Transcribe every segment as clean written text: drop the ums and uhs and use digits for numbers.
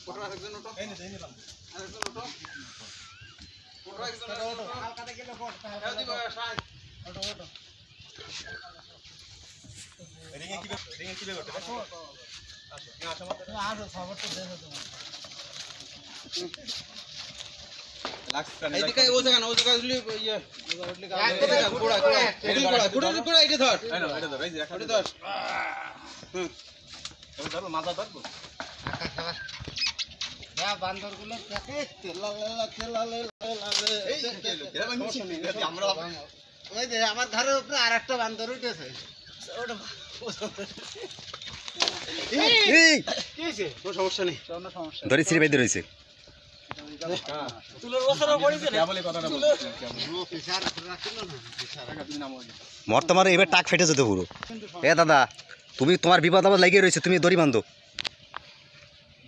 ওটো আরেকজন ওটো এই নে আরেকজন ওটো ওটো একজন ওটো কালকাতে গেলে ফট এই দিব সাই ওটো রিং এ কি করতে আসো আসো আসো খবর তো দেন তোমার এইদিকে ও জায়গা না ও জায়গা উঠলি ইয়ে উঠলি গোড়া এটা ধর এটা ধর এই যে এটা ধর তুমি ধরো মাথা ধরবো না বান্দরগুলো দেখে তেলালে এই এরা বাংলাদেশি আমরা ওই যে আমার ঘরের উপরে আরেকটা বান্দর উঠেছে ওটা এই কি হইছে কোনো সমস্যা নেই কোনো সমস্যা ধরে সিরি বাইতে রইছে তুলোর বছরও পড়িছে না বলে কথাটা বলছিলাম কেমন ফিসার রাখিল না ফিসার তুমি নাম বলি মর তোমার এবার টাক ফেটে যেতে পুরো এ দাদা তুমি তোমার বিপদ আবার লাগিয়ে রইছে তুমি দড়ি বাঁধো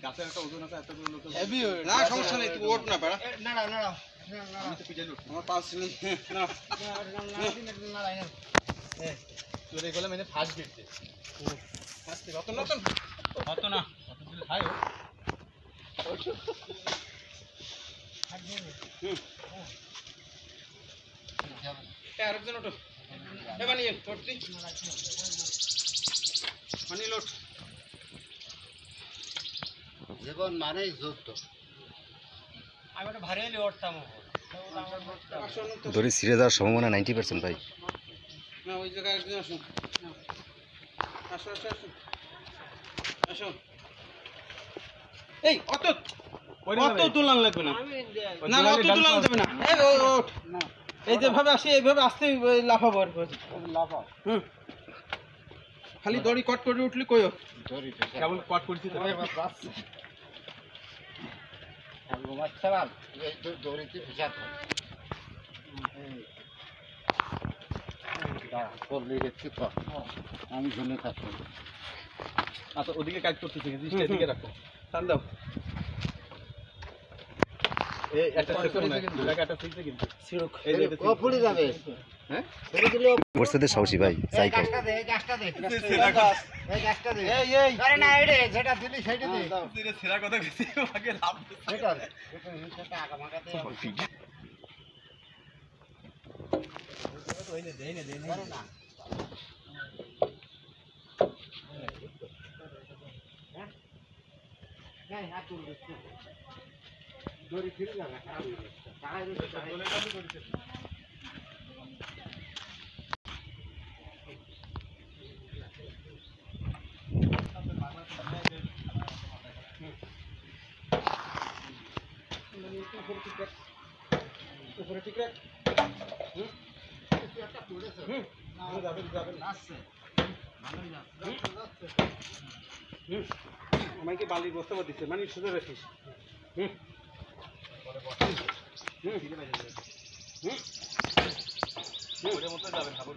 গাছের একটা ওজন আছে এত করে লোক হেভি না সমস্যা নেই তুমি ওঠ না বেড়া না আমি তো পিছাই উঠ আমার পাস নেই না তুই রে গলা মানে ফাস্ট বিটতে ফাস্ট রতন হতো না অত দিলে খায় আরেকজন ওটো বানিয়ে তোরটি মানি লোট জীবন মানেই যুদ্ধ আমি একটা ভারী হলে ওঠতাম দড়ি ছিঁড়ে যাওয়ার সম্ভাবনা 90% ভাই না ওই জায়গায় একজন আসুন আসো আসো আসো আসো এই অত তুলান লাগবে না না অত তুলান যাবে না এই যেভাবে আসি এইভাবে আসতে লাফাবো আর লাফা খালি দড়ি কট করে উঠলি কইও দড়ি কেবল কট করছি তো দড়িতে ভিজা আমি ঝুলে থাকবো আচ্ছা ওদিকে কাজ করতেছি এদিকে রাখো টান দাও এই একটা জায়গাটা ফিক্সে কিন্তু সিরক এই যে ও ফুড়ি যাবে হ্যাঁ ফুড়ি দিলে ওরসাথে সাহসী ভাই যাই কর এই গাছটা দে এই আরে না এডে যেটা দিলি সেইটা দে তুই ছেড়া কথা কইছিস আগে লাভ সেটা সেটা আগা মাগাতে ওই নে দেই আরে না হ্যাঁ নাই হাত তুল দড়ি ফিরে যাবে খারাপ হয়ে যাবে টাকা দিতে বলে কাজ করিস উপরে ঠিক রাখ একটা পড়েছে যাবে আসছে ভালোই যাচ্ছে আমাকে বালি বস্তা দিচ্ছে মানে সুন্দর রাখিস ওদের মতো যাবেন খাবো